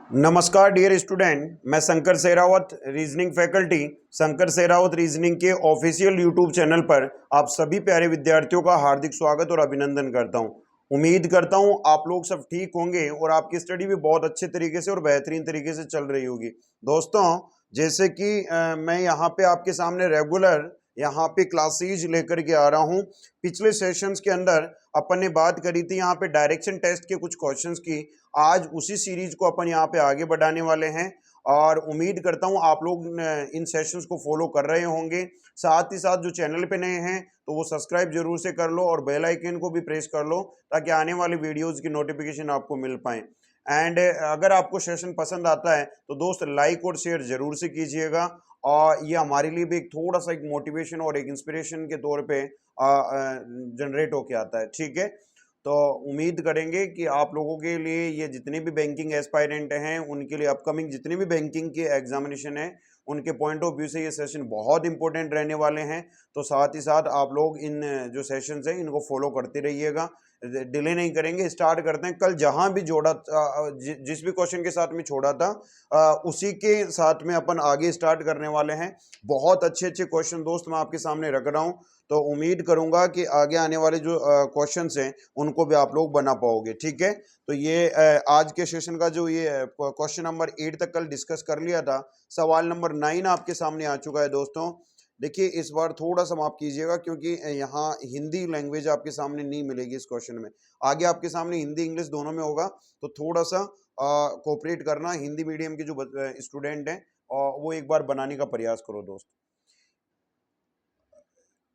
नमस्कार dear student, मैं Shankar Sehrawat reasoning faculty Shankar Sehrawat reasoning के ऑफिशियल यूट्यूब चैनल पर आप सभी प्यारे विद्यार्थियों का हार्दिक स्वागत और अभिनंदन करता हूं। उम्मीद करता हूं आप लोग सब ठीक होंगे और आपकी स्टडी भी बहुत अच्छे तरीके से और बेहतरीन तरीके से चल रही होगी। दोस्तों, जैसे कि मैं यहाँ पे आपके सामने रेगुलर यहाँ पे क्लासेज लेकर के आ रहा हूँ। पिछले सेशंस के अंदर अपन ने बात करी थी यहाँ पे डायरेक्शन टेस्ट के कुछ क्वेश्चंस की। आज उसी सीरीज को अपन यहाँ पे आगे बढ़ाने वाले हैं और उम्मीद करता हूँ आप लोग इन सेशंस को फॉलो कर रहे होंगे। साथ ही साथ जो चैनल पे नए हैं तो वो सब्सक्राइब जरूर से कर लो और बेल आइकन को भी प्रेस कर लो ताकि आने वाले वीडियोस की नोटिफिकेशन आपको मिल पाए। एंड अगर आपको सेशन पसंद आता है तो दोस्त लाइक और शेयर जरूर से कीजिएगा और ये हमारे लिए भी एक थोड़ा सा एक मोटिवेशन और एक इंस्पिरेशन के तौर पे जनरेट होके आता है। ठीक है, तो उम्मीद करेंगे कि आप लोगों के लिए ये जितने भी बैंकिंग एस्पायरेंट हैं उनके लिए अपकमिंग जितने भी बैंकिंग के एग्जामिनेशन हैं उनके पॉइंट ऑफ व्यू से ये सेशन बहुत इंपॉर्टेंट रहने वाले हैं। तो साथ ही साथ आप लोग इन जो सेशंस हैं इनको फॉलो करते रहिएगा, डिले नहीं करेंगे। स्टार्ट करते हैं। कल जहां भी जोड़ा जिस भी क्वेश्चन के साथ में छोड़ा था उसी के साथ में अपन आगे स्टार्ट करने वाले हैं। बहुत अच्छे अच्छे क्वेश्चन दोस्त मैं आपके सामने रख रहा हूं, तो उम्मीद करूंगा कि आगे आने वाले जो क्वेश्चंस हैं उनको भी आप लोग बना पाओगे। ठीक है, तो ये आज के सेशन का जो ये क्वेश्चन नंबर 8 तक कल डिस्कस कर लिया था। सवाल नंबर 9 आपके सामने आ चुका है। दोस्तों देखिए, इस बार थोड़ा सा माफ कीजिएगा क्योंकि यहाँ हिंदी लैंग्वेज आपके सामने नहीं मिलेगी इस क्वेश्चन में। आगे आपके सामने हिंदी इंग्लिश दोनों में होगा, तो थोड़ा सा कोऑपरेट करना। हिंदी मीडियम के जो स्टूडेंट हैं वो एक बार बनाने का प्रयास करो दोस्त।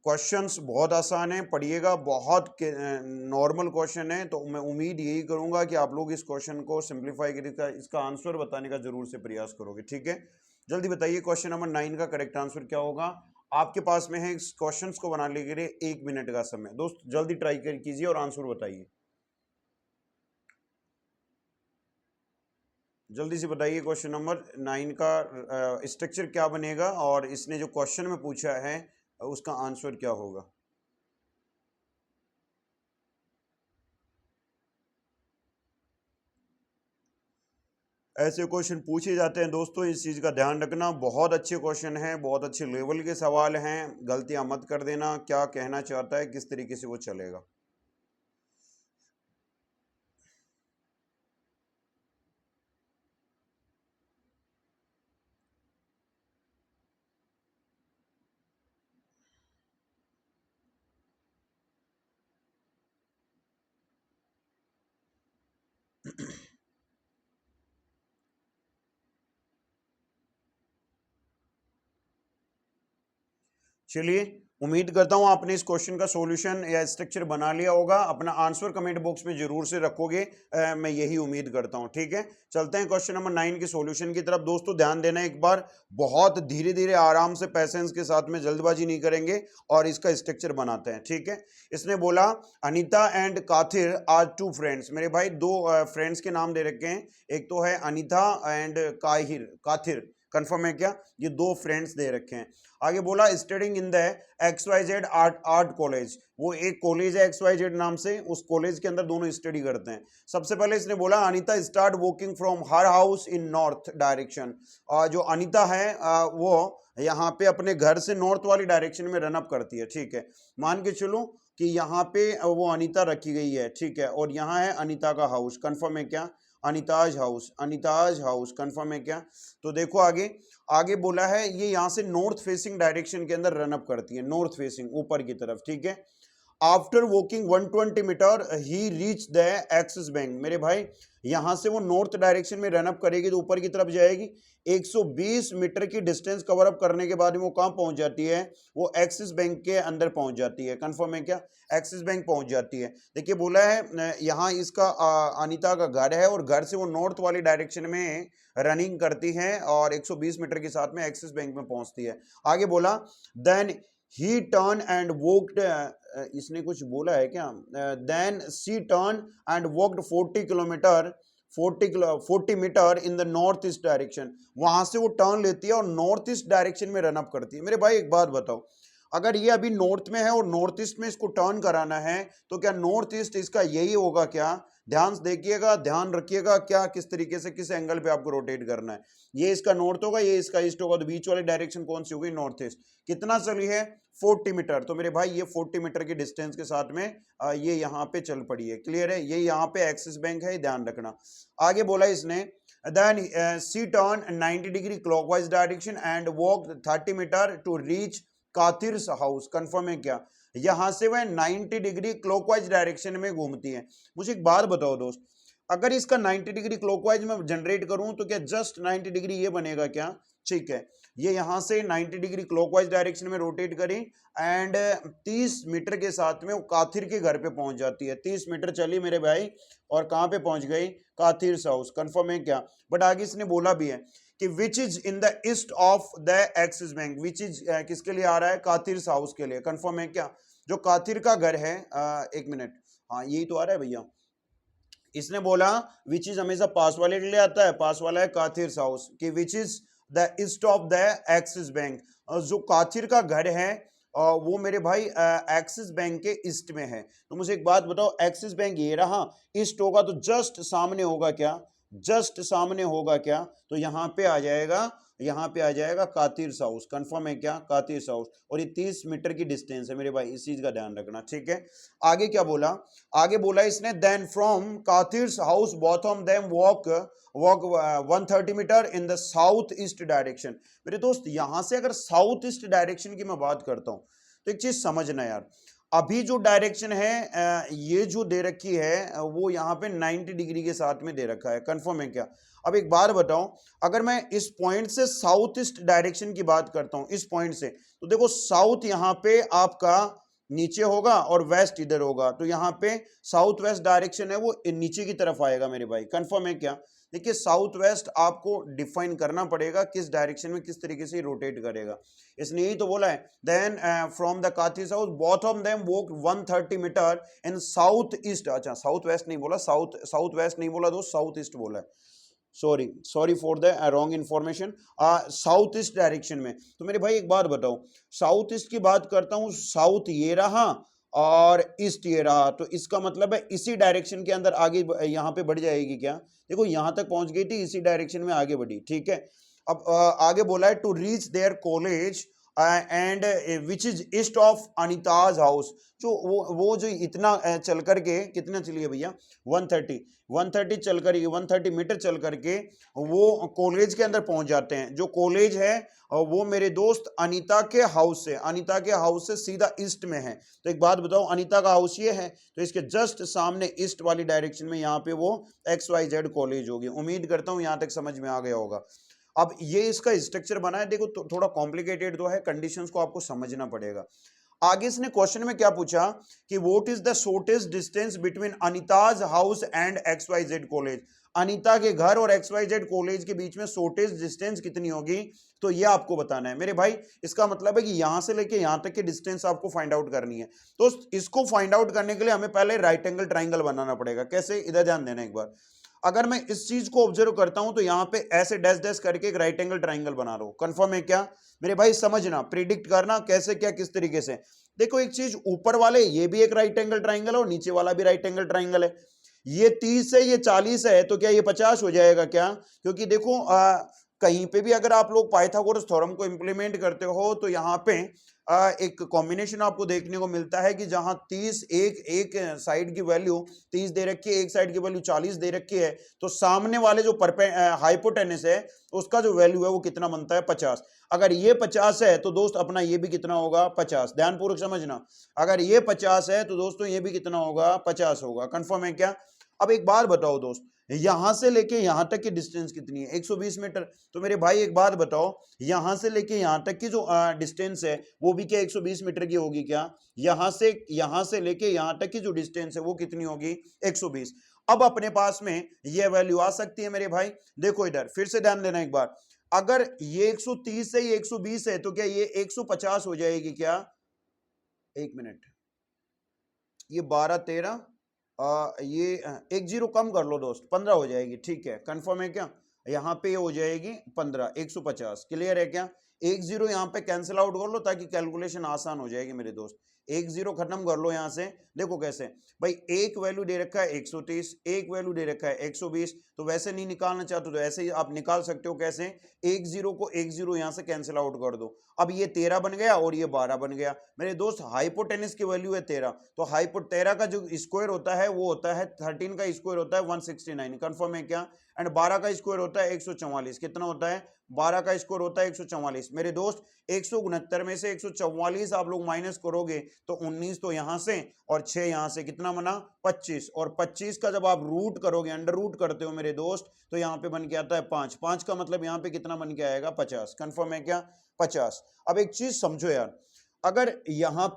क्वेश्चंस बहुत आसान है, पढ़िएगा। बहुत नॉर्मल क्वेश्चन है, तो मैं उम्मीद यही करूंगा कि आप लोग इस क्वेश्चन को सिंप्लीफाई करके इसका आंसर बताने का जरूर से प्रयास करोगे। ठीक है, जल्दी बताइए क्वेश्चन नंबर 9 का करेक्ट आंसर क्या होगा। आपके पास में है इस क्वेश्चंस को बनाने के लिए 1 मिनट का समय। दोस्त जल्दी ट्राई कर कीजिए और आंसर बताइए। जल्दी से बताइए क्वेश्चन नंबर 9 का स्ट्रक्चर क्या बनेगा और इसने जो क्वेश्चन में पूछा है उसका आंसर क्या होगा। ऐसे क्वेश्चन पूछे जाते हैं दोस्तों, इस चीज़ का ध्यान रखना। बहुत अच्छे क्वेश्चन हैं, बहुत अच्छे लेवल के सवाल हैं, गलतियां मत कर देना। क्या कहना चाहता है, किस तरीके से वो चलेगा। चलिए, उम्मीद करता हूं आपने इस क्वेश्चन का सॉल्यूशन या स्ट्रक्चर बना लिया होगा। अपना आंसर कमेंट बॉक्स में जरूर से रखोगे, मैं यही उम्मीद करता हूं। ठीक है, चलते हैं क्वेश्चन नंबर 9 के सॉल्यूशन की तरफ। दोस्तों ध्यान देना एक बार, बहुत धीरे धीरे आराम से पेशेंस के साथ में, जल्दबाजी नहीं करेंगे और इसका स्ट्रक्चर बनाते हैं। ठीक है, इसने बोला Anita and Kathir are two friends. मेरे भाई दो फ्रेंड्स के नाम दे रखे हैं, एक तो है अनीता एंड काथिर। कंफर्म है क्या? ये दो फ्रेंड्स दे रखे हैं। आगे बोला studying in the XYZ art college. वो एक कॉलेज है XYZ नाम से, उस कॉलेज के अंदर दोनों स्टडी करते हैं। सबसे पहले इसने बोला Anita start walking from her house in north direction. जो अनीता है वो यहाँ पे अपने घर से नॉर्थ वाली डायरेक्शन में रन अप करती है। ठीक है, मान के चलो कि यहाँ पे वो अनीता रखी गई है। ठीक है, और यहाँ है अनीता का हाउस। कंफर्म है क्या? अनीताज हाउस कंफर्म है क्या? तो देखो आगे, आगे बोला है ये यहाँ से नॉर्थ फेसिंग डायरेक्शन के अंदर रन अप करती है, नॉर्थ फेसिंग ऊपर की तरफ। ठीक है, after walking 120 meter he reach the Axis bank. मेरे भाई यहां से वो नॉर्थ डायरेक्शन में रन अप करेगी तो ऊपर की तरफ जाएगी। 120 मीटर की डिस्टेंस कवर अप करने के बाद वो कहां पहुंच जाती है? वो एक्सिस बैंक के अंदर पहुंच जाती है। कंफर्म है क्या? एक्सिस बैंक पहुंच जाती है। देखिए बोला है यहाँ इसका अनीता का घर है और घर से वो नॉर्थ वाली डायरेक्शन में रनिंग करती है और 120 मीटर के साथ में एक्सिस बैंक में पहुंचती है। आगे बोला then he turn and walked, इसने कुछ बोला है क्या? Then she turn and walked 40 meter in the north east direction. वहां से वो टर्न लेती है और नॉर्थ ईस्ट डायरेक्शन में रन अप करती है। मेरे भाई एक बात बताओ, अगर ये अभी नॉर्थ में है और नॉर्थ ईस्ट में इसको टर्न कराना है तो क्या नॉर्थ ईस्ट इसका यही होगा क्या? ध्यान से देखिएगा, ध्यान रखिएगा क्या किस तरीके से किस एंगल पे आपको रोटेट करना है। ये इसका नॉर्थ होगा, ये इसका ईस्ट होगा, तो बीच वाली डायरेक्शन कौन सी होगी? North east. कितना चली है? 40 मीटर। तो मेरे भाई ये 40 मीटर की डिस्टेंस के साथ में ये यहाँ पे चल पड़ी है। क्लियर है? ये यहाँ पे एक्सिस बैंक है, ध्यान रखना। आगे बोला इसने then she turned 90 degree clockwise direction and walked 30 meter to reach Kathir's house. Confirm है क्या? यहां से वह 90 डिग्री क्लॉकवाइज डायरेक्शन में घूमती है। मुझे एक बात बताओ दोस्त, अगर इसका 90 डिग्री क्लॉकवाइज में जनरेट करूं तो क्या जस्ट 90 डिग्री ये बनेगा क्या? ठीक है, ये यहां से 90 डिग्री क्लॉकवाइज डायरेक्शन में रोटेट करी एंड 30 मीटर के साथ में वो काथिर के घर पे पहुंच जाती है। 30 मीटर चली मेरे भाई और कहां पे पहुंच गई? काथिर्स हाउस। कंफर्म है क्या? बट आगे इसने बोला भी है कि which is in the east of the Axis bank. Which is किसके लिए आ रहा है? काथिर्स हाउस के लिए। कंफर्म है क्या? जो काथिर का घर है, एक मिनट, हाँ यही तो आ रहा है भैया। इसने बोला विच इज हमेशा पास वाले के लिए आता है, पास वाला है काथिर्स हाउस, कि which is the east of the Axis bank. जो काथिर का घर है वो मेरे भाई एक्सिस बैंक के ईस्ट में है। तो मुझे एक बात बताओ, एक्सिस बैंक ये रहा, ईस्ट होगा तो जस्ट सामने होगा क्या? जस्ट सामने होगा क्या? तो यहाँ पे आ जाएगा, यहाँ पे आ जाएगा काथिर्स हाउस। कंफर्म है क्या? काथिर्स हाउस। और ये 30 मीटर की डिस्टेंस है मेरे भाई, इस चीज का ध्यान रखना। ठीक है, आगे क्या बोला? आगे बोला इसने then from Kathir's house both of them walk 130 metre in the south east direction. मेरे दोस्त यहां से अगर साउथ ईस्ट डायरेक्शन की मैं बात करता हूं तो एक चीज समझना यार, अभी जो डायरेक्शन है ये जो दे रखी है वो यहाँ पे 90 डिग्री के साथ में दे रखा है। कंफर्म है क्या? अब एक बार बताओ, अगर मैं इस पॉइंट से साउथ ईस्ट डायरेक्शन की बात करता हूं, इस पॉइंट से, तो देखो साउथ यहाँ पे आपका नीचे होगा और वेस्ट इधर होगा, तो यहाँ पे साउथ वेस्ट डायरेक्शन है वो नीचे की तरफ आएगा मेरे भाई। कंफर्म है क्या? देखिए साउथ वेस्ट आपको डिफाइन करना पड़ेगा किस डायरेक्शन में किस तरीके से रोटेट करेगा। इसने यही तो बोला है then from the Kathir's house both of them walk 130 metre in south east. अच्छा साउथ वेस्ट नहीं बोला, साउथ वेस्ट नहीं बोला दोस्त, साउथ ईस्ट बोला है। Sorry for the wrong information. South east direction में। तो मेरे भाई एक बात बताओ, साउथ ईस्ट की बात करता हूँ, साउथ ये रहा और ईस्ट ये रहा, तो इसका मतलब है इसी डायरेक्शन के अंदर आगे यहाँ पे बढ़ जाएगी क्या? देखो यहाँ तक पहुंच गई थी, इसी डायरेक्शन में आगे बढ़ी। ठीक है, अब आगे बोला है to reach their college and which is east of Anita's house. जो वो जो इतना चल करके, कितना चलिए भैया 130 चल कर, 130 मीटर चल करके वो कॉलेज के अंदर पहुंच जाते हैं। जो कॉलेज है वो मेरे दोस्त अनीता के हाउस से, अनीता के हाउस से सीधा ईस्ट में है। तो एक बात बताओ, अनीता का हाउस ये है तो इसके जस्ट सामने ईस्ट वाली डायरेक्शन में यहाँ पे वो XYZ कॉलेज होगी। उम्मीद करता हूँ यहाँ तक समझ में आ गया होगा। अब ये इसका स्ट्रक्चर बना है, देखो तो थोड़ा कॉम्प्लिकेटेड तो है, कंडीशंस को आपको समझना पड़ेगा। आगे इसने क्वेश्चन में क्या पूछा कि what is the shortest distance between Anita's house and XYZ college. Anita के घर और XYZ कॉलेज के बीच में शॉर्टेस्ट डिस्टेंस कितनी होगी, तो ये आपको बताना है मेरे भाई। इसका मतलब है कि यहां से लेके यहां तक की डिस्टेंस आपको फाइंड आउट करनी है। तो इसको फाइंड आउट करने के लिए हमें पहले राइट एंगल ट्राइंगल बनाना पड़ेगा। कैसे? इधर ध्यान देना एक बार। अगर मैं इस चीज को ऑब्जर्व करता हूं तो यहाँ पे ऐसे डैश डैश करके एक राइट एंगल ट्राइंगल बना रहा हूं। कंफर्म है क्या मेरे भाई? समझना, प्रिडिक्ट करना कैसे क्या किस तरीके से। देखो एक चीज, ऊपर वाले ये भी एक राइट एंगल ट्राइंगल और नीचे वाला भी राइट एंगल ट्राइंगल है। ये 30 है, ये 40 है, तो क्या ये 50 हो जाएगा क्या? क्योंकि देखो कहीं पे भी अगर आप लोग पाइथागोरस थ्योरम को इंप्लीमेंट करते हो तो यहाँ पे एक कॉम्बिनेशन आपको देखने को मिलता है कि जहां 30 एक साइड की वैल्यू 30 दे रखी है, एक साइड की वैल्यू 40 दे रखी है, तो सामने वाले जो हाइपोटेनस है उसका जो वैल्यू है वो कितना बनता है? 50। अगर ये 50 है तो दोस्त अपना ये भी कितना होगा? 50। ध्यानपूर्वक समझना, अगर ये 50 है तो दोस्तों ये भी कितना होगा? 50 होगा। कंफर्म है क्या? अब एक बात बताओ दोस्त, यहां से लेके यहां तक की डिस्टेंस कितनी है? 120 मीटर। तो मेरे भाई एक बात बताओ, यहां से लेके यहां तक की जो डिस्टेंस है वो भी क्या 120 मीटर की होगी क्या? यहां से लेके यहां तक की जो डिस्टेंस है वो कितनी होगी? 120। अब अपने पास में ये वैल्यू आ सकती है मेरे भाई। देखो इधर फिर से ध्यान देना एक बार, अगर ये 130 है, ये 120 है, तो क्या ये 150 हो जाएगी क्या? एक मिनट, ये 12 13 ये एक जीरो कम कर लो दोस्त, 15 हो जाएगी। ठीक है, कंफर्म है क्या? यहाँ पे हो जाएगी 15, 150। क्लियर है क्या? एक जीरो यहाँ पे कैंसिल आउट कर लो ताकि कैलकुलेशन आसान हो जाएगी मेरे दोस्त। एक जीरो खत्म कर लो यहां से। देखो कैसे भाई, एक वैल्यू दे रखा है 130, एक वैल्यू दे रखा है 120, तो वैसे नहीं निकालना चाहते तो ऐसे ही आप निकाल सकते हो। कैसे? एक जीरो को एक जीरो यहां से कैंसिल आउट कर दो। अब ये 13 बन गया और ये 12 बन गया मेरे दोस्त। हाइपोटेनस की वैल्यू है 13, तो हाइपो 13 का जो स्क्वायर होता है वो होता है 13 का स्क्वायर होता है 169, कंफर्म है क्या? एंड 12 का स्क्वायर होता है 144, कितना होता है? 12 का स्क्वायर होता है 144 मेरे दोस्त। 169 में से 144 आप लोग माइनस करोगे तो 19 तो यहां से और 6 यहां से, कितना बना? 25। और 25 का जब आप रूट करोगे, अंडर रूट करते हो मेरे दोस्त, तो यहां पे बन के आता है 5। 5 का मतलब यहां पे कितना बन के आएगा? 50। कंफर्म है क्या? 50। अब एक चीज समझो यार, अगर यहाँ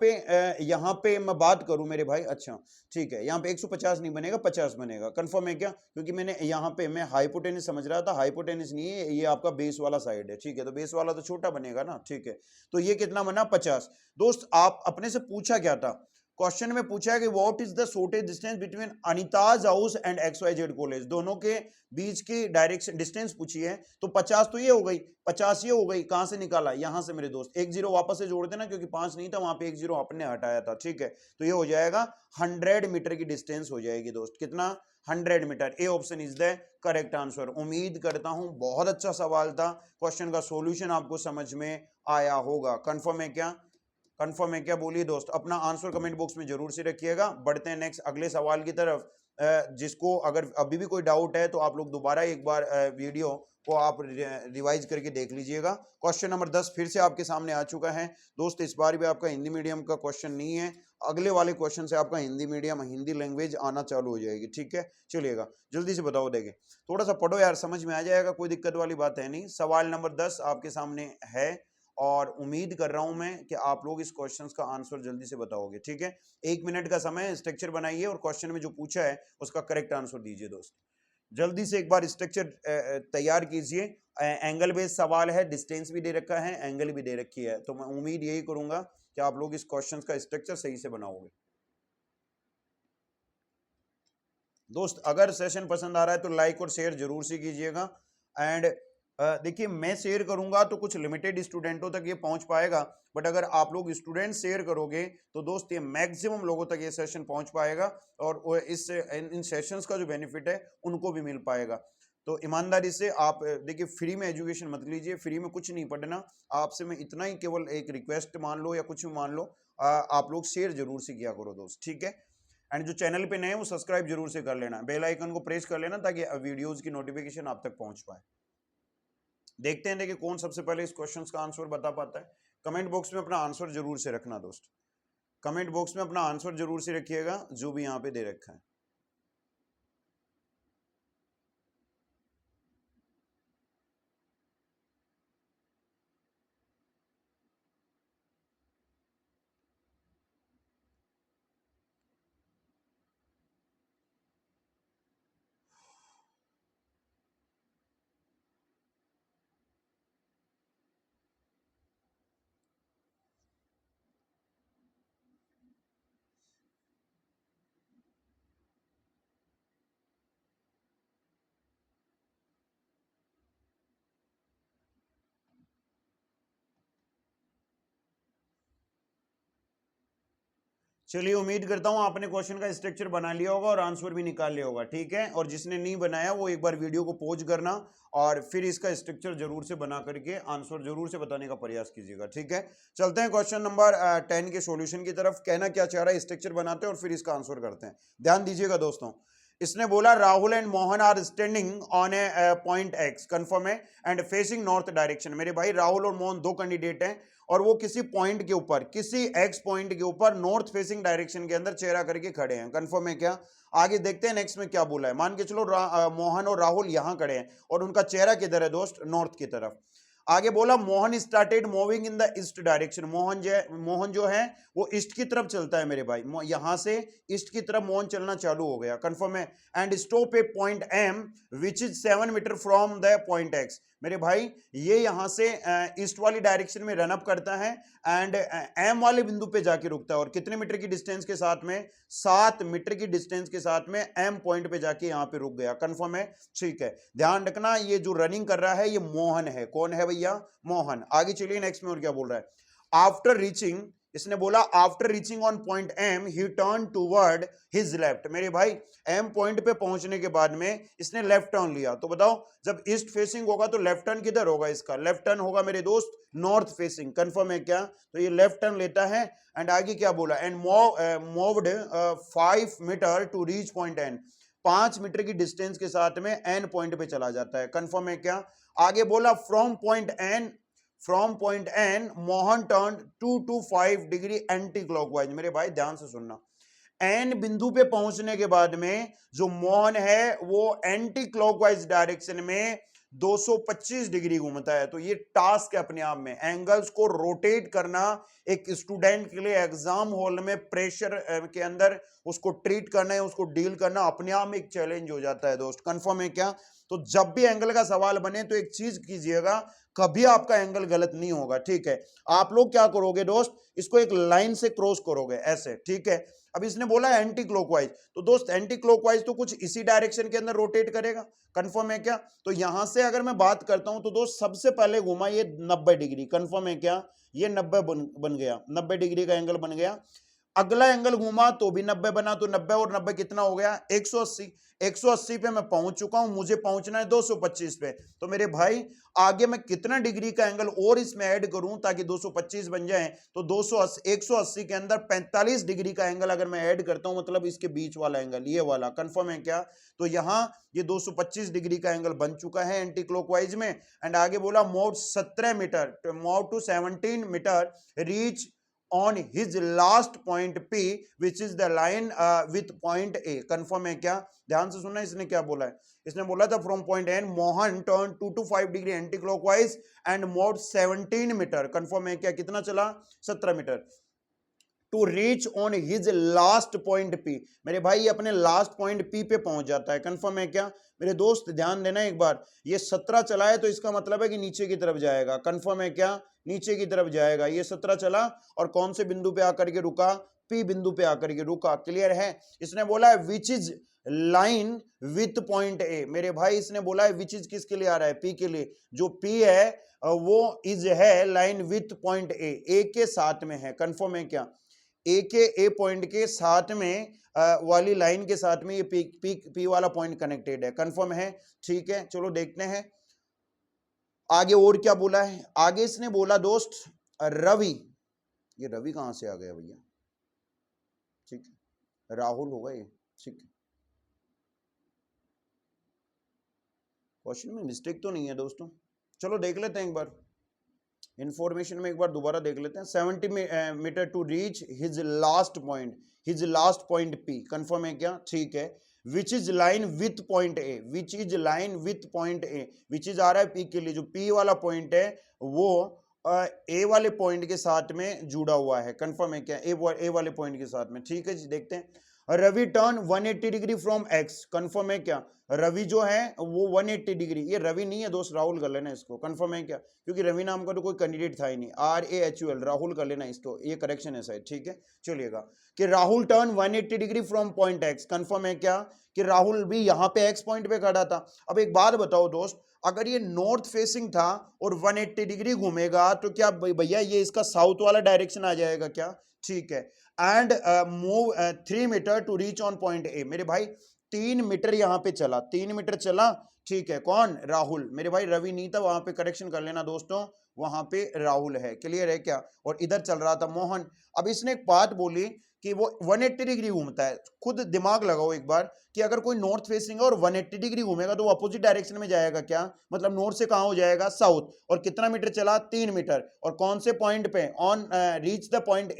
पे मैं बात करूं मेरे भाई, अच्छा ठीक है, यहाँ पे 150 नहीं बनेगा, 50 बनेगा। कंफर्म है क्या? क्योंकि मैंने यहाँ पे मैं हाइपोटेनस समझ रहा था, हाइपोटेनस नहीं है ये, आपका बेस वाला साइड है, ठीक है, तो बेस वाला तो छोटा बनेगा ना, ठीक है। तो ये कितना बना? 50। दोस्त आप अपने से पूछा क्या था? क्वेश्चन में पूछा है कि what is the shortage distance between Anita's house and XYZ college, दोनों के बीच की डायरेक्शन डिस्टेंस पूछी है। तो 50 तो ये हो गई, 50 ये हो गई, कहां से निकाला? यहां से मेरे दोस्त। एक जीरो वापस से जोड़ देना क्योंकि 5 नहीं था वहां पे, एक जीरो आपने हटाया था, ठीक है। तो ये हो जाएगा 100 मीटर की डिस्टेंस हो जाएगी दोस्त। कितना? 100 meter. A option is the correct answer. उम्मीद करता हूं बहुत अच्छा सवाल था, क्वेश्चन का सॉल्यूशन आपको समझ में आया होगा। कंफर्म है क्या? कंफर्म है क्या? बोलिए दोस्त, अपना आंसर कमेंट बॉक्स में जरूर से रखिएगा। बढ़ते हैं नेक्स्ट अगले सवाल की तरफ। जिसको अगर अभी भी कोई डाउट है तो आप लोग दोबारा एक बार वीडियो को आप रिवाइज करके देख लीजिएगा। क्वेश्चन नंबर 10 फिर से आपके सामने आ चुका है दोस्त। इस बार भी आपका हिंदी मीडियम का क्वेश्चन नहीं है, अगले वाले क्वेश्चन से आपका हिंदी मीडियम, हिंदी लैंग्वेज आना चालू हो जाएगी, ठीक है। चलिएगा जल्दी से बताओ, देखें थोड़ा सा पढ़ो यार, समझ में आ जाएगा, कोई दिक्कत वाली बात है नहीं। सवाल नंबर 10 आपके सामने है और उम्मीद कर रहा हूं मैं कि आप लोग इस क्वेश्चन का आंसर जल्दी से बताओगे, ठीक है। 1 मिनट का समय, स्ट्रक्चर बनाइए और क्वेश्चन में जो पूछा है उसका करेक्ट आंसर दीजिए दोस्त। जल्दी से एक बार स्ट्रक्चर तैयार कीजिए। एंगल बेस्ड सवाल है, डिस्टेंस भी दे रखा है, एंगल भी दे रखी है, तो मैं उम्मीद यही करूंगा कि आप लोग इस क्वेश्चन का स्ट्रक्चर सही से बनाओगे। दोस्त अगर सेशन पसंद आ रहा है तो लाइक और शेयर जरूर से कीजिएगा। एंड देखिए मैं शेयर करूंगा तो कुछ लिमिटेड स्टूडेंटों तक ये पहुंच पाएगा, बट अगर आप लोग स्टूडेंट शेयर करोगे तो दोस्त ये मैक्सिमम लोगों तक ये सेशन पहुंच पाएगा और इस इन सेशंस का जो बेनिफिट है उनको भी मिल पाएगा। तो ईमानदारी से आप देखिए, फ्री में एजुकेशन मत लीजिए, फ्री में कुछ नहीं पढ़ना। आपसे मैं इतना ही केवल एक रिक्वेस्ट मान लो या कुछ भी मान लो, आप लोग शेयर जरूर से किया करो दोस्त, ठीक है। एंड जो चैनल पे नए हैं वो सब्सक्राइब जरूर से कर लेना, बेल आइकन को प्रेस कर लेना ताकि वीडियोस की नोटिफिकेशन आप तक पहुंच पाए। देखते हैं देखिए कौन सबसे पहले इस क्वेश्चन का आंसर बता पाता है। कमेंट बॉक्स में अपना आंसर जरूर से रखना दोस्त, कमेंट बॉक्स में अपना आंसर जरूर से रखिएगा जो भी यहाँ पे दे रखा है। चलिए उम्मीद करता हूं आपने क्वेश्चन का स्ट्रक्चर बना लिया होगा और आंसर भी निकाल लिया होगा, ठीक है। और जिसने नहीं बनाया वो एक बार वीडियो को पॉज करना और फिर इसका स्ट्रक्चर जरूर से बना करके आंसर जरूर से बताने का प्रयास कीजिएगा, ठीक है। चलते हैं क्वेश्चन नंबर 10 के सॉल्यूशन की तरफ। कहना क्या चाह रहा है, स्ट्रक्चर बनाते हैं और फिर इसका आंसर करते हैं। ध्यान दीजिएगा दोस्तों, इसने बोला Rahul and Mohan are standing on a point X, confirm है, एंड फेसिंग नॉर्थ डायरेक्शन। मेरे भाई राहुल और मोहन दो कैंडिडेट हैं और वो किसी पॉइंट के ऊपर, किसी एक्स पॉइंट के ऊपर नॉर्थ फेसिंग डायरेक्शन के अंदर चेहरा करके खड़े हैं, कंफर्म है क्या? आगे देखते हैं नेक्स्ट में क्या बोला है। मान के चलो मोहन और राहुल यहां खड़े हैं और उनका चेहरा किधर है दोस्त? नॉर्थ की तरफ। आगे बोला Mohan started moving in the east direction. Mohan जो है वो ईस्ट की तरफ चलता है मेरे भाई, यहां से ईस्ट की तरफ मोहन चलना चालू हो गया, कंफर्म है। And stop a point M which is 7 meter from the point X. मेरे भाई ये यहां से ईस्ट वाली डायरेक्शन में रन अप करता है एंड एम वाले बिंदु पे जाके रुकता है और कितने मीटर की डिस्टेंस के साथ में, 7 मीटर की डिस्टेंस के साथ में एम पॉइंट पे जाके यहां पे रुक गया। कंफर्म है, ठीक है। ध्यान रखना ये जो रनिंग कर रहा है ये मोहन है। कौन है भैया? मोहन। आगे चलिए नेक्स्ट में और क्या बोल रहा है। आफ्टर रीचिंग, इसने बोला after reaching on point M he turn toward his left. मेरे भाई एम पॉइंट पे पहुंचने के बाद में इसने लेफ्ट टर्न लिया। तो बताओ जब ईस्ट फेसिंग होगा तो लेफ्ट टर्न किधर होगा? इसका लेफ्ट टर्न होगा मेरे दोस्त नॉर्थ फेसिंग। कंफर्म है क्या? तो ये लेफ्ट टर्न लेता है एंड आगे क्या बोला, and moved 5 meter to reach point N. 5 meter की डिस्टेंस के साथ में एन पॉइंट पे चला जाता है। कंफर्म है क्या? आगे बोला from point N Mohan turn 225 degree anti clockwise. मेरे भाई ध्यान से सुनना, एन बिंदु पे पहुंचने के बाद में जो मोहन है वो एंटी क्लॉकवाइज डायरेक्शन में 225 डिग्री घूमता है। तो ये टास्क है अपने आप में, एंगल्स को रोटेट करना एक स्टूडेंट के लिए एग्जाम हॉल में प्रेशर के अंदर उसको ट्रीट करना है, उसको डील करना अपने आप में एक चैलेंज हो जाता है दोस्त। कंफर्म है क्या? तो जब भी एंगल का सवाल बने तो एक चीज कीजिएगा, कभी आपका एंगल गलत नहीं होगा, ठीक है। आप लोग क्या करोगे दोस्त, इसको एक लाइन से क्रॉस करोगे ऐसे, ठीक है। अब इसने बोला एंटी क्लॉकवाइज, तो दोस्त एंटी क्लॉकवाइज तो कुछ इसी डायरेक्शन के अंदर रोटेट करेगा। कंफर्म है क्या? तो यहां से अगर मैं बात करता हूं तो दोस्त सबसे पहले घुमा ये 90 डिग्री। कंफर्म है क्या? ये 90 बन गया, 90 डिग्री का एंगल बन गया। अगला एंगल घूमा तो भी 90 बना, तो 90 और 90 कितना हो गया? 180। 180 पे मैं पहुंच चुका हूं, मुझे पहुंचना है 225 पे। तो मेरे भाई आगे मैं कितना डिग्री का एंगल और इसमें ऐड करूं ताकि 225 बन जाए? तो 180 के अंदर 45 डिग्री का एंगल अगर मैं ऐड करता हूं, मतलब इसके बीच वाला एंगल ये वाला। कंफर्म है क्या? तो यहां ये 225 डिग्री का एंगल बन चुका है एंटी क्लॉकवाइज में। एंड आगे बोला move 17 meter, move to 17 meter reach on his last point P which is the line with point A। Confirm है क्या? ध्यान से सुनना, इसने क्या बोला है। इसने बोला था from point N Mohan turn 225 degree anti clockwise and moved 17 meter. Confirm है क्या? कितना चला? 17 meter to reach on his last point P. मेरे भाई अपने लास्ट पॉइंट पी पे पहुंच जाता है। कंफर्म है क्या? मेरे दोस्त ध्यान देना एक बार, ये 17 चला है तो इसका मतलब है कि नीचे की तरफ जाएगा। कंफर्म है क्या? नीचे की तरफ जाएगा। ये 17 चला और कौन से बिंदु पे आकर के रुका? पी बिंदु पे आकर के रुका। क्लियर है? इसने बोला है which is line with point A. मेरे भाई इसने बोला है विच इज किसके लिए आ रहा है? पी के लिए। जो पी है वो इज है लाइन विथ पॉइंट ए के साथ में है। कंफर्म है क्या? ए पॉइंट के साथ में वाली लाइन के साथ में ये पी वाला पॉइंट कनेक्टेड है। कंफर्म है? ठीक है, चलो देखते हैं आगे और क्या बोला है। आगे इसने बोला दोस्त रवि, ये रवि कहां से आ गया भैया? ठीक है, राहुल होगा ये, ठीक है। क्वेश्चन में मिस्टेक तो नहीं है दोस्तों, चलो देख लेते हैं एक बार इंफॉर्मेशन में, एक बार दोबारा देख लेते हैं। 70 metre to reach his last point P. Confirm है क्या? ठीक है। Which is line with point A, which is line with point A, which is आ रहा है पी के लिए। जो पी वाला पॉइंट है वो ए वाले पॉइंट के साथ में जुड़ा हुआ है। कंफर्म है क्या? ए वाले पॉइंट के साथ में। ठीक है जी, देखते हैं। Ravi turn 180 degree from X. Confirm है क्या? रवि जो है वो 180 डिग्री, ये रवि नहीं है दोस्त, राहुल कर लेना इसको। कंफर्म है क्या? क्योंकि रवि नाम का तो कोई कैंडिडेट था ही नहीं। RAHUL, राहुल कर लेना इसको, ये करेक्शन है शायद। ठीक है, चलिएगा कि Rahul turn 180 degree from point X. Confirm है क्या? कि राहुल भी यहाँ पे एक्स पॉइंट पे खड़ा था। अब एक बात बताओ दोस्त, अगर ये नॉर्थ फेसिंग था और 180 डिग्री घूमेगा तो क्या भैया ये इसका साउथ वाला डायरेक्शन आ जाएगा क्या? ठीक है। And move 3 meter to reach on point A. मेरे भाई 3 मीटर यहाँ पे चला, 3 मीटर चला। ठीक है, कौन? राहुल। मेरे भाई रवि नहीं था, वहां पे करेक्शन कर लेना दोस्तों, वहां पे राहुल है। क्लियर है क्या? और इधर चल रहा था मोहन। अब इसने एक बात बोली कि वो 180 डिग्री घूमता है। खुद दिमाग लगाओ एक बार कि अगर कोई नॉर्थ फेसिंग है और 180 डिग्री घूमेगा तो वो अपोजिट डायरेक्शन में जाएगा क्या? मतलब नॉर्थ से कहां हो जाएगा? साउथ। और कितना मीटर चला? 3 मीटर। और कौन से पॉइंट पे? On reach the point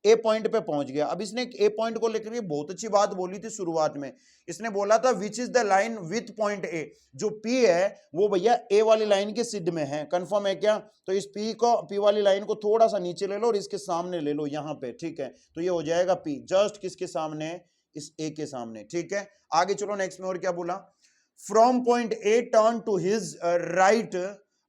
A point पे पहुंच गया। अब इसने ए पॉइंट को लेकर बहुत अच्छी बात बोली थी शुरुआत में। इसने बोला था which is the line with point A. जो पी है वो भैया ए वाली लाइन के सिद्ध में है। कंफर्म है क्या? तो इस पी वाली लाइन को थोड़ा सा नीचे ले लो और इसके सामने ले लो यहाँ पे। ठीक है, तो ये हो जाएगा पी, जस्ट किसके सामने? इस ए के सामने। ठीक है, आगे चलो नेक्स्ट में और क्या बोला। From point A turn to his right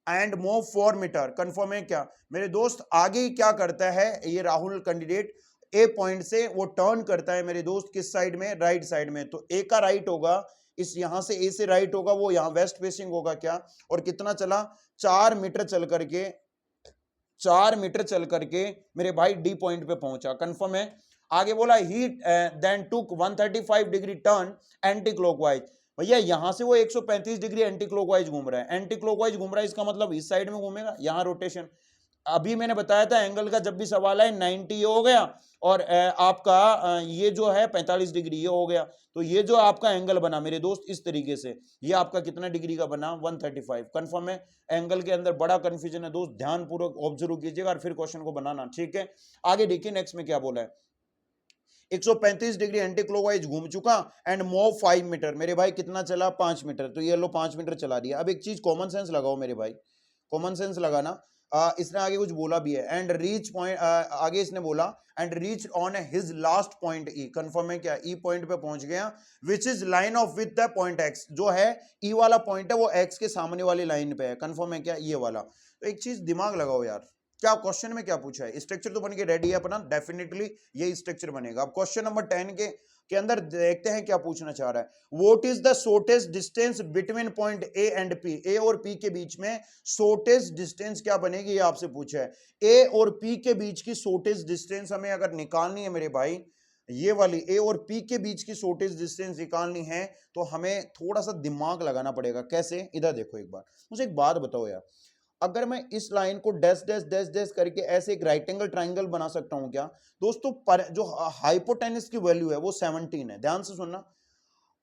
and move 4 meter. Confirm है क्या मेरे दोस्त? आगे ही क्या करता है ये राहुल कैंडिडेट, ए पॉइंट से वो टर्न करता है मेरे दोस्त किस साइड में? राइट साइड में। तो ए का राइट होगा, इस यहां से ए से राइट होगा, वो यहां वेस्ट फेसिंग होगा क्या? और कितना चला? 4 मीटर चल करके, 4 मीटर चल करके मेरे भाई डी पॉइंट पे पहुंचा। कंफर्म है। आगे बोला he then took 135 degree turn anti clockwise. भैया यहां से वो 135 डिग्री एंटी क्लॉकवाइज घूम रहा है, एंटी क्लॉकवाइज घूम रहा है, इसका मतलब इस साइड में घूमेगा, यहां रोटेशन। अभी मैंने बताया था एंगल का जब भी सवाल है 90 ये हो गया, और आपका ये जो है 45 डिग्री ये हो गया। तो ये जो आपका एंगल बना मेरे दोस्त इस तरीके से, ये आपका कितना डिग्री का बना? 135। कंफर्म है। एंगल के अंदर बड़ा कंफ्यूजन है दोस्त, ध्यान पूर्वक ऑब्जर्व कीजिएगा और फिर क्वेश्चन को बनाना, ठीक है। आगे देखिए नेक्स्ट में क्या बोला है। 135 डिग्री एंटी क्लॉकवाइज घूम चुका एंड मूव 5 मीटर। मेरे भाई कितना चला? 5 मीटर। तो ये लो 5 मीटर चला दिया। अब एक चीज कॉमन सेंस लगाओ मेरे भाई, कॉमन सेंस लगाना। इसने आगे कुछ बोला भी है, एंड रीच पॉइंट, आगे इसने बोला and reach on his last point E. Confirm है क्या? ई पॉइंट पे पहुंच गया, विच is line of with the point x. जो है ई वाला पॉइंट है वो एक्स के सामने वाली लाइन पे है। कंफर्म है क्या? ये वाला। तो एक चीज दिमाग लगाओ यार, क्या क्वेश्चन में क्या पूछा है? स्ट्रक्चर तो बन के रेडी है अपना, डेफिनेटली ये स्ट्रक्चर बनेगा। अब क्वेश्चन नंबर 10 के अंदर देखते हैं क्या पूछना चाह रहा है। What is the shortest distance between point A and P. A और पी के बीच में शॉर्टेस्ट डिस्टेंस क्या बनेगी, ये आपसे पूछा है। ए और पी के बीच की शॉर्टेस्ट डिस्टेंस हमें अगर निकालनी है मेरे भाई, ये वाली ए और पी के बीच की शॉर्टेस्ट डिस्टेंस निकालनी है, तो हमें थोड़ा सा दिमाग लगाना पड़ेगा। कैसे? इधर देखो एक बार, मुझे एक बात बताओ यार, अगर मैं इस लाइन को डैश डैश डैश डैश करके ऐसे एक राइट एंगल ट्राइंगल बना सकता हूं क्या दोस्तों? पर जो हाइपोटेनस की वैल्यू है वो 17 है, ध्यान से सुनना।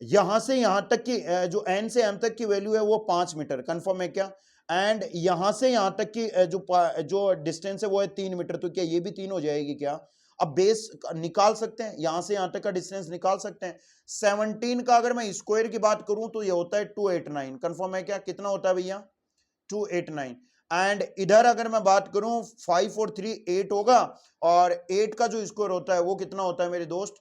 यहां से यहां तक की जो एन से एम तक की वैल्यू है वो 5 मीटर। कंफर्म है क्या? एंड यहां से यहां तक की जो डिस्टेंस है वो है 3 मीटर। तो क्या ये भी 3 हो जाएगी क्या? अब बेस निकाल सकते हैं, यहां से यहां तक का डिस्टेंस निकाल सकते हैं। 17 का अगर मैं स्क्वायर की बात करूं तो ये होता है 289। कंफर्म है क्या? कितना होता है भैया? 289। एंड इधर अगर मैं बात करूं 5 और 3 8 होगा, और 8 का जो स्क्वायर होता है वो कितना होता है मेरे दोस्त?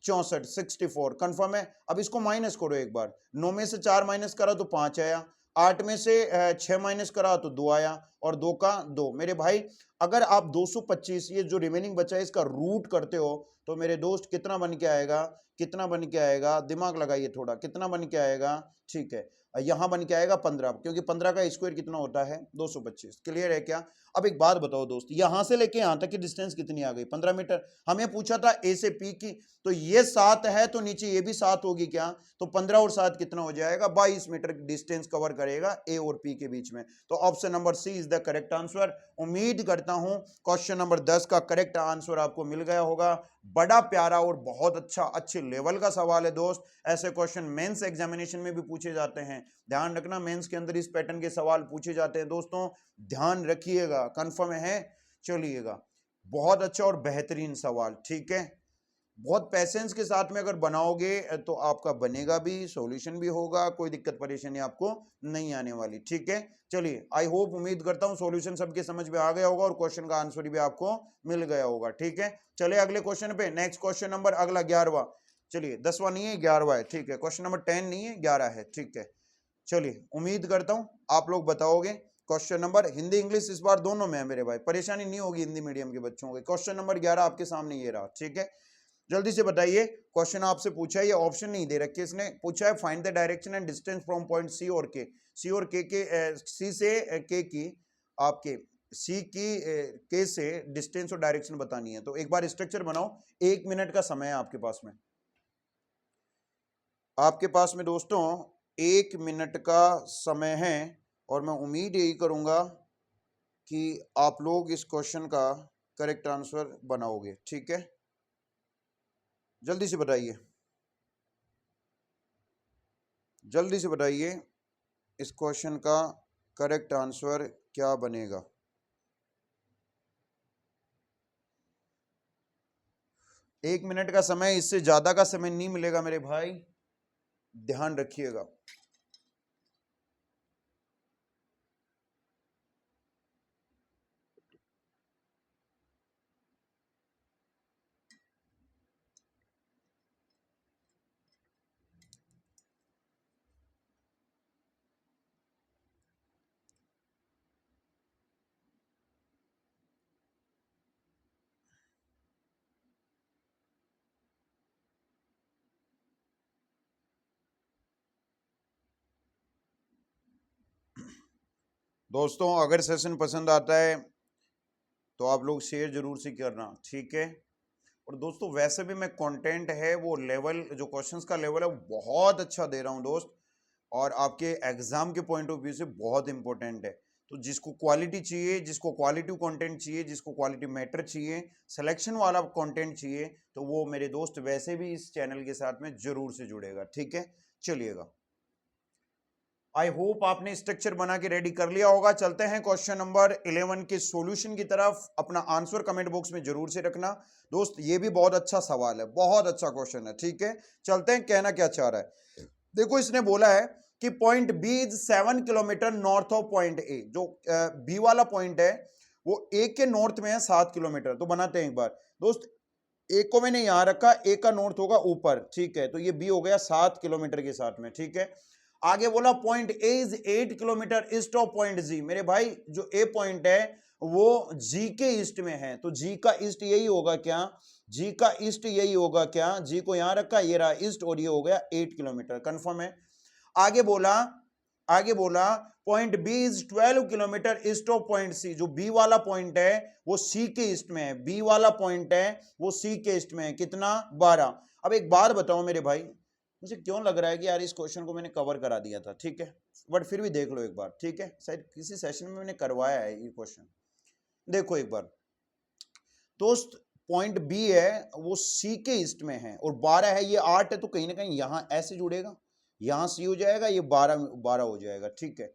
64, 64। कंफर्म है। अब इसको माइनस करो एक बार, 9 में से 4 माइनस करा तो 5 आया, 8 में से 6 माइनस करा तो 2 आया, और 2 का 2। मेरे भाई अगर आप 225 ये जो रिमेनिंग बचा है इसका रूट करते हो तो मेरे दोस्त कितना बन के आएगा? कितना बन के आएगा? दिमाग लगाइए थोड़ा, कितना बन के आएगा? ठीक है, यहां बन के आएगा 15, क्योंकि 15 का स्क्वायर कितना होता है? 225। क्लियर है क्या? अब एक बात बताओ दोस्त, यहां से लेके यहां तक की डिस्टेंस कितनी आ गई? 15 मीटर। हमें पूछा था ए से पी की, तो ये 7 है तो नीचे ये भी 7 होगी क्या? तो 15 और 7 कितना हो जाएगा? 22 मीटर डिस्टेंस कवर करेगा ए और पी के बीच में। तो option number C is the correct answer. उम्मीद करता हूं क्वेश्चन नंबर 10 का करेक्ट आंसर आपको मिल गया होगा। बड़ा प्यारा और बहुत अच्छा, अच्छे लेवल का सवाल है दोस्त। ऐसे क्वेश्चन मेंस एग्जामिनेशन में भी पूछे जाते हैं, ध्यान रखना। मेंस के अंदर इस पैटर्न के सवाल पूछे जाते हैं दोस्तों, ध्यान रखिएगा। कंफर्म है? चलिएगा, बहुत अच्छा और बेहतरीन सवाल, ठीक है। बहुत पैसेंस के साथ में अगर बनाओगे तो आपका बनेगा भी, सॉल्यूशन भी होगा, कोई दिक्कत परेशानी आपको नहीं आने वाली, ठीक है। चलिए, आई होप, उम्मीद करता हूं सॉल्यूशन सबके समझ में आ गया होगा और क्वेश्चन का आंसर भी आपको मिल गया होगा, ठीक है। चलिए अगले क्वेश्चन पे, नेक्स्ट क्वेश्चन नंबर अगला 11वां। चलिए 10वां नहीं है, 11वां है, ठीक है। क्वेश्चन नंबर 10 नहीं है, 11 है, ठीक है। चलिए उम्मीद करता हूं आप लोग बताओगे। क्वेश्चन नंबर, हिंदी इंग्लिश इस बार दोनों में है मेरे भाई, परेशानी नहीं होगी हिंदी मीडियम के बच्चों को। क्वेश्चन नंबर 11 आपके सामने ये रहा, ठीक है। जल्दी से बताइए, क्वेश्चन आपसे पूछा है, ये ऑप्शन नहीं दे रखे, इसने पूछा है find the direction and distance from point C और के। सी और के सी से के की, आपके सी की के से डिस्टेंस और डायरेक्शन बतानी है। तो एक बार स्ट्रक्चर बनाओ, 1 मिनट का समय है आपके पास में। आपके पास में दोस्तों 1 मिनट का समय है, और मैं उम्मीद यही करूंगा कि आप लोग इस क्वेश्चन का करेक्ट आंसर बनाओगे, ठीक है। जल्दी से बताइए, जल्दी से बताइए इस क्वेश्चन का करेक्ट आंसर क्या बनेगा। 1 मिनट का समय, इससे ज्यादा का समय नहीं मिलेगा मेरे भाई, ध्यान रखिएगा। दोस्तों अगर सेशन पसंद आता है तो आप लोग शेयर जरूर से करना, ठीक है। और दोस्तों वैसे भी मैं कंटेंट है वो लेवल, जो क्वेश्चंस का लेवल है वो बहुत अच्छा दे रहा हूं दोस्त, और आपके एग्जाम के पॉइंट ऑफ व्यू से बहुत इंपॉर्टेंट है। तो जिसको क्वालिटी चाहिए, जिसको क्वालिटी कंटेंट चाहिए, जिसको क्वालिटी मैटर चाहिए, सिलेक्शन वाला कंटेंट चाहिए, तो वो मेरे दोस्त वैसे भी इस चैनल के साथ में जरूर से जुड़ेगा, ठीक है। चलिएगा, आई होप आपने स्ट्रक्चर बना के रेडी कर लिया होगा। चलते हैं क्वेश्चन नंबर 11 के सॉल्यूशन की तरफ। अपना आंसर कमेंट बॉक्स में जरूर से रखना दोस्त, ये भी बहुत अच्छा सवाल है, बहुत अच्छा क्वेश्चन है, ठीक है। चलते हैं, कहना क्या चाह रहा है। देखो इसने बोला है कि point B is 7 kilometer north of point A. जो बी वाला पॉइंट है वो ए के नॉर्थ में है 7 किलोमीटर। तो बनाते हैं एक बार दोस्त, ए को मैंने यहां रखा, ए का नॉर्थ होगा ऊपर, ठीक है। तो ये बी हो गया 7 किलोमीटर के साथ में, ठीक है। आगे बोला point A is 8 kilometre east of point G. मेरे भाई जो ए पॉइंट है वो जी के ईस्ट में है, तो जी का ईस्ट यही होगा क्या, जी का ईस्ट यही होगा क्या। जी को यहां रखा, ये रहा ईस्ट, और ये हो गया 8 किलोमीटर, कंफर्म है। आगे बोला, आगे बोला point B is 12 kilometer east of point C. जो बी वाला पॉइंट है वो सी के ईस्ट में है, बी वाला पॉइंट है वो सी के ईस्ट में है, कितना, 12। अब एक बात बताओ मेरे भाई, मुझे क्यों लग रहा है कि यार इस क्वेश्चन को मैंने कवर करा दिया था, ठीक है, बट फिर भी देख लो एक बार, ठीक है। शायद किसी सेशन में मैंने करवाया है ये क्वेश्चन, देखो एक बार दोस्त। पॉइंट बी है वो सी के ईस्ट में है, और 12 है, ये 8 है, तो कहीं ना कहीं यहां ऐसे जुड़ेगा, यहां सी हो जाएगा, ये 12 हो जाएगा, ठीक है।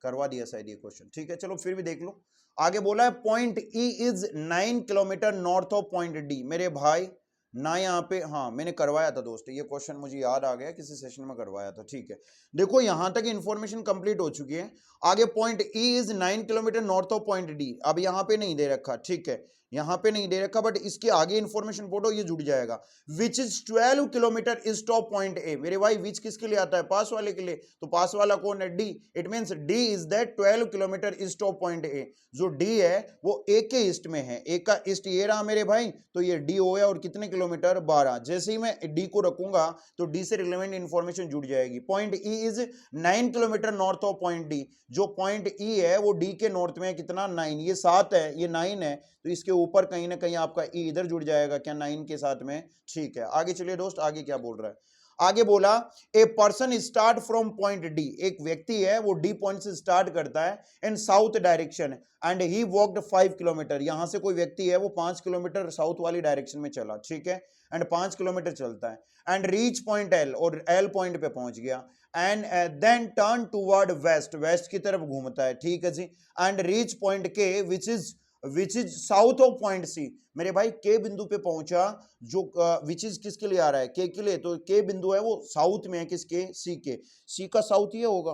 करवा दिया शायद ये क्वेश्चन, ठीक है। चलो फिर भी देख लो। आगे बोला है point E is 9 kilometre north of point D. मेरे भाई ना यहाँ पे, हाँ मैंने करवाया था दोस्त, ये क्वेश्चन मुझे याद आ गया, किसी सेशन में करवाया था, ठीक है। देखो यहां तक इंफॉर्मेशन कंप्लीट हो चुकी है। आगे point E is 9 kilometre north of point D. अब यहाँ पे नहीं दे रखा, ठीक है, यहाँ पे नहीं दे रखा, बट इसके आगे इंफॉर्मेशन फोटो ये जुड़ जाएगा। Which is 12 kilometer east of point A. मेरे भाई विच किसके लिए आता है, पास वाले के लिए, तो पास वाला कौन है, D. It means D is that 12 kilometer east of point A. जो डी है वो ए के ईस्ट में है, ए का ईस्ट ये रहा मेरे भाई, तो ये डी हो गया, और कितने किलोमीटर, 12। जैसे ही मैं डी को रखूंगा तो डी से रिलेवेंट इंफॉर्मेशन जुड़ जाएगी। Point E is 9 kilometre north of point D. जो पॉइंट ई है वो डी के नॉर्थ में है, कितना, 9। ये 7 है, ये 9 है, तो इसके ऊपर कहीं ना कहीं आपका ई इधर जुड़ जाएगा क्या, 9 के साथ में, ठीक है। आगे चलिए दोस्त, आगे क्या बोल रहा है। आगे बोला a person start from point D. एक व्यक्ति है वो डी पॉइंट से स्टार्ट करता है in south direction, and he walked 5 kilometre. यहां से कोई व्यक्ति है वो 5 किलोमीटर साउथ वाली डायरेक्शन में चला, ठीक है, एंड 5 किलोमीटर चलता है, एंड रीच पॉइंट एल, और एल पॉइंट पे पहुंच गया, and then turn toward west, west की तरफ घूमता है, ठीक है जी, and reach point K which is south of point C. मेरे भाई के बिंदु पे पहुंचा, जो विच इज किसके लिए आ रहा है, के लिए, तो के बिंदु है वो साउथ में है, किसके, सी के, सी का साउथ ये होगा,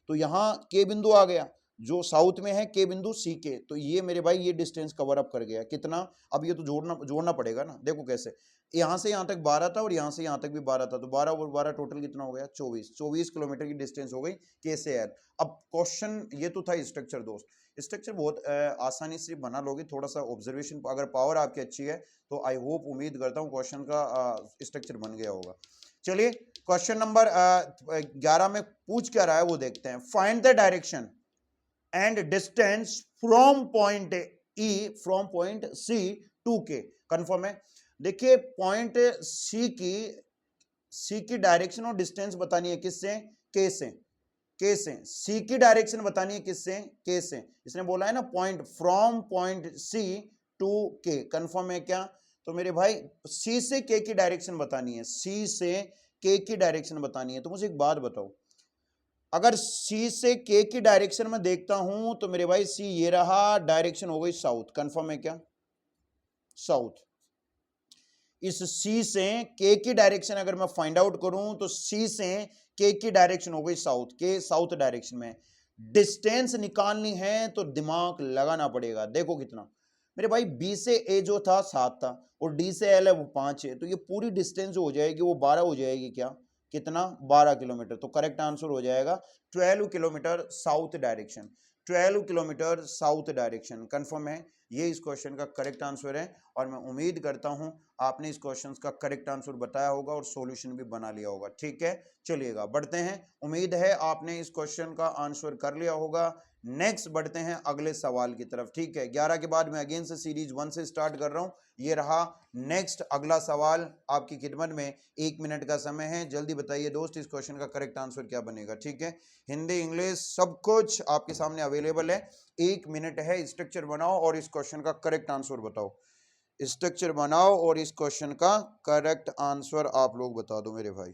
तो यहां के बिंदु आ गया, जो साउथ में है के बिंदु सी के, तो ये मेरे भाई ये डिस्टेंस कवर अप कर गया, कितना। अब ये तो जोड़ना पड़ेगा ना, देखो कैसे, यहां से यहां तक 12 था, और यहां से यहां तक भी 12 था, तो 12 और 12 टोटल कितना हो गया, 24 किलोमीटर की डिस्टेंस हो गई के से एल। अब क्वेश्चन ये तो था स्ट्रक्चर दोस्त, स्ट्रक्चर बहुत आसानी से बना लोगे, थोड़ा सा ऑब्जर्वेशन, अगर पावर आपकी अच्छी है तो आई होप, उम्मीद करता हूँ क्वेश्चन का स्ट्रक्चर बन गया होगा। चलिए क्वेश्चन नंबर 11 में पूछ क्या रहा है वो देखते हैं। Find the direction and distance from point E from point C to K. Confirm है। देखिए पॉइंट सी की डायरेक्शन और डिस्टेंस बतानी है, किससे, के से, के से। सी की डायरेक्शन बतानी है किससे, के से। इसने बोला है ना point from point C to K, confirm है क्या। तो मेरे भाई सी से के की डायरेक्शन बतानी है, सी से के की डायरेक्शन बतानी है। तो मुझे एक बात बताओ, अगर सी से के की डायरेक्शन में देखता हूं तो मेरे भाई सी ये रहा, डायरेक्शन हो गई साउथ, कंफर्म है क्या, साउथ। इस सी से के की डायरेक्शन अगर मैं फाइंड आउट करूं तो सी से के की डायरेक्शन हो गई साउथ, के साउथ डायरेक्शन में। डिस्टेंस निकालनी है तो दिमाग लगाना पड़ेगा, देखो कितना मेरे भाई, बी से ए जो था 7 था, और डी से एल है वो 5 है, तो ये पूरी डिस्टेंस जो हो जाएगी वो 12 हो जाएगी क्या, कितना, 12 किलोमीटर। तो करेक्ट आंसर हो जाएगा 12 kilometre south direction, 12 kilometre south direction, confirm है। ये इस क्वेश्चन का करेक्ट आंसर है और मैं उम्मीद करता हूं आपने इस क्वेश्चन का करेक्ट आंसर बताया होगा और सॉल्यूशन भी बना लिया होगा। ठीक है, चलिएगा बढ़ते हैं। उम्मीद है आपने इस क्वेश्चन का आंसर कर लिया होगा। नेक्स्ट बढ़ते हैं अगले सवाल की तरफ। ठीक है, 11 के बाद मैं अगेन से सीरीज 1 से स्टार्ट कर रहा हूं। ये रहा नेक्स्ट अगला सवाल आपकी खिदमत में। 1 मिनट का समय है, जल्दी बताइए दोस्त इस क्वेश्चन का करेक्ट आंसर क्या बनेगा। ठीक है, हिंदी इंग्लिश सब कुछ आपके सामने अवेलेबल है। 1 मिनट है, स्ट्रक्चर बनाओ और इस क्वेश्चन का करेक्ट आंसर बताओ। स्ट्रक्चर बनाओ और इस क्वेश्चन का करेक्ट आंसर आप लोग बता दो मेरे भाई,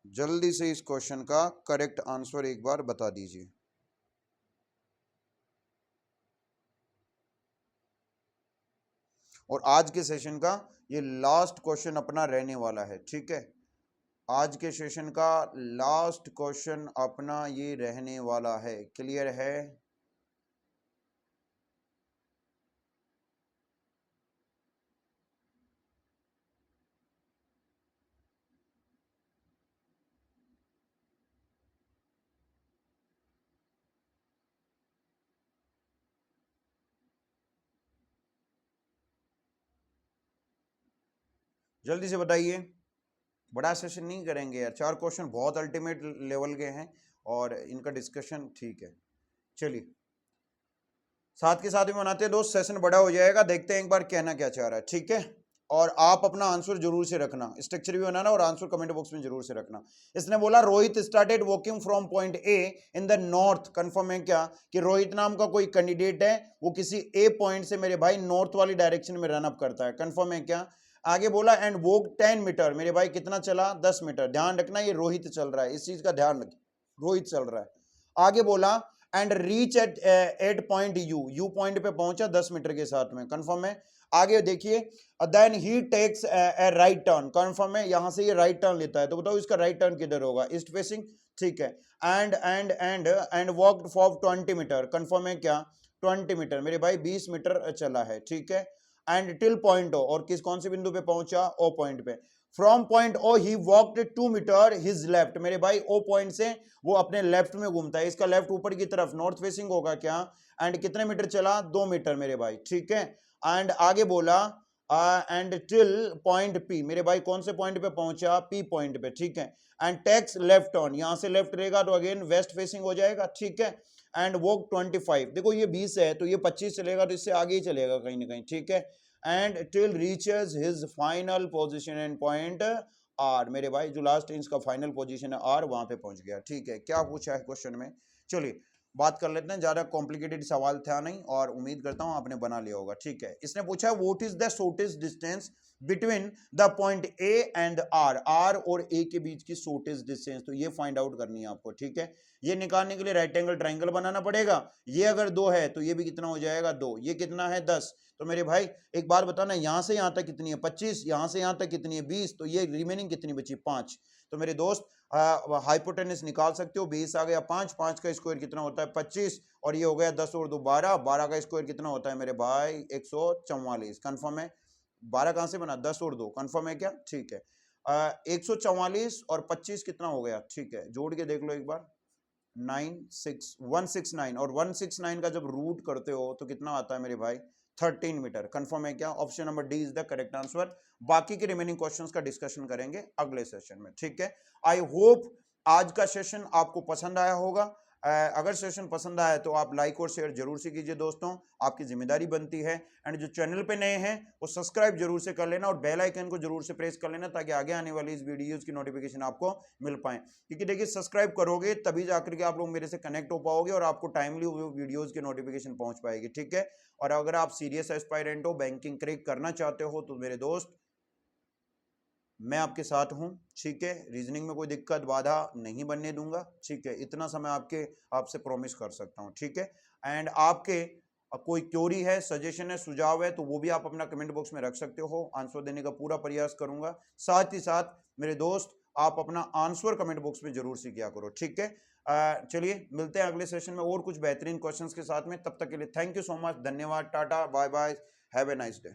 जल्दी से इस क्वेश्चन का करेक्ट आंसर एक बार बता दीजिए। और आज के सेशन का ये लास्ट क्वेश्चन अपना रहने वाला है। ठीक है, आज के सेशन का लास्ट क्वेश्चन अपना ये रहने वाला है। क्लियर है? जल्दी से बताइए, बड़ा सेशन नहीं करेंगे यार, 4 क्वेश्चन बहुत अल्टीमेट लेवल के हैं और इनका डिस्कशन ठीक है। चलिए साथ के साथ भी बनाते हैं दोस्त, सेशन बड़ा हो जाएगा। देखते हैं एक बार कहना क्या चाह रहा है। ठीक है, और आप अपना आंसर जरूर से रखना, स्ट्रक्चर भी बनाना और आंसर कमेंट बॉक्स में जरूर से रखना। इसने बोला Rohit started walking from point A in the north. Confirm है क्या कि रोहित नाम का कोई कैंडिडेट है, वो किसी ए पॉइंट से मेरे भाई नॉर्थ वाली डायरेक्शन में रन अप करता है। कंफर्म है क्या? आगे बोला एंड वॉक 10 मीटर। मेरे भाई कितना चला? 10 मीटर। ध्यान रखना ये रोहित चल रहा है, इस चीज का ध्यान रखना, रोहित चल रहा है। आगे बोला and reach at point you point पे पहुंचा 10 मीटर के साथ में। कंफर्म है? आगे देखिए then he takes a right turn. Confirm है? यहां से ये राइट टर्न लेता है, तो बताओ इसका राइट टर्न किधर होगा? East facing. ठीक है, and walked for 20 meter. Confirm है क्या? 20 मीटर मेरे भाई 20 मीटर चला है। ठीक है, एंड टिल पॉइंट ओ, और किस कौन से बिंदु पे पहुंचा? ओ पॉइंट पे। From point O he walked 2 meter his left. मेरे भाई ओ पॉइंट से वो अपने लेफ्ट में घूमता है, इसका लेफ्ट ऊपर की तरफ नॉर्थ फेसिंग होगा क्या? एंड कितने मीटर चला? 2 मीटर मेरे भाई। ठीक है, एंड आगे बोला एंड टिल पॉइंट पी। मेरे भाई कौन से पॉइंट पे पहुंचा? पी पॉइंट पे। ठीक है, एंड टेक्स लेफ्ट ऑन, यहां से लेफ्ट रहेगा तो अगेन वेस्ट फेसिंग हो जाएगा। ठीक है, एंड वॉक 25। देखो ये 20 है तो ये 25 चलेगा, तो इससे आगे ही चलेगा कहीं ना कहीं। ठीक है, and till reaches his final position and point R. मेरे भाई जो लास्ट इंच का फाइनल पोजीशन है आर, वहां पे पहुंच गया। ठीक है, क्या पूछा है क्वेश्चन में? चलिए बात कर लेते हैं, ज्यादा कॉम्प्लिकेटेड सवाल था नहीं और उम्मीद करता हूं आपने बना लिया होगा। ठीक है, इसने पूछा what is the shortest distance between the point A and R. R और ए के बीच की शॉर्टेस्ट डिस्टेंस, तो ये फाइंड आउट करनी है आपको। ठीक है, ये निकालने के लिए राइट एंगल ट्राइंगल बनाना पड़ेगा। ये अगर 2 है तो ये भी कितना हो जाएगा? 2। ये कितना है? 10। तो मेरे भाई एक बात बताना, यहां से यहां तक कितनी है? 25। यहां से यहां तक कितनी है? 20। तो ये रिमेनिंग कितनी बची? 5। तो मेरे दोस्त हाइपोटेनस निकाल सकते हो। 20 आ गया 5, 5 का स्क्वायर कितना होता है? 25, और ये हो गया 10 और 2 12, 12 का स्क्वायर कितना होता है मेरे भाई? 144। कंफर्म है? 12 कहां से बना? 10 और 2। कंफर्म है क्या? ठीक है, 144 और 25 कितना हो गया? ठीक है, जोड़ के देख लो एक बार। 169, और 169 का जब रूट करते हो तो कितना आता है मेरे भाई? 13 मीटर। कंफर्म है क्या? Option number D is the correct answer. बाकी के रिमेनिंग क्वेश्चंस का डिस्कशन करेंगे अगले सेशन में। ठीक है, आई होप आज का सेशन आपको पसंद आया होगा। अगर सेशन पसंद आया तो आप लाइक और शेयर जरूर से कीजिए दोस्तों, आपकी जिम्मेदारी बनती है। एंड जो चैनल पे नए हैं वो सब्सक्राइब जरूर से कर लेना और बेल आइकन को जरूर से प्रेस कर लेना, ताकि आगे आने वाली इस वीडियोस की नोटिफिकेशन आपको मिल पाए। क्योंकि देखिए सब्सक्राइब करोगे तभी जाकर के आप लोग मेरे से कनेक्ट हो पाओगे और आपको टाइमली वीडियोज की नोटिफिकेशन पहुंच पाएगी। ठीक है, और अगर आप सीरियस एस्पायरेंट हो, बैंकिंग क्रैक करना चाहते हो, तो मेरे दोस्त मैं आपके साथ हूं। ठीक है, रीजनिंग में कोई दिक्कत बाधा नहीं बनने दूंगा। ठीक है, इतना समय आपसे प्रॉमिस कर सकता हूं। ठीक है, एंड आपके कोई क्वेरी है, सजेशन है, सुझाव है, तो वो भी आप अपना कमेंट बॉक्स में रख सकते हो। आंसर देने का पूरा प्रयास करूंगा। साथ ही साथ मेरे दोस्त आप अपना आंसर कमेंट बॉक्स में जरूर से किया करो। ठीक है, चलिए मिलते हैं अगले सेशन में और कुछ बेहतरीन क्वेश्चंस के साथ में। तब तक के लिए थैंक यू सो मच, धन्यवाद, tata bye bye, have a nice day.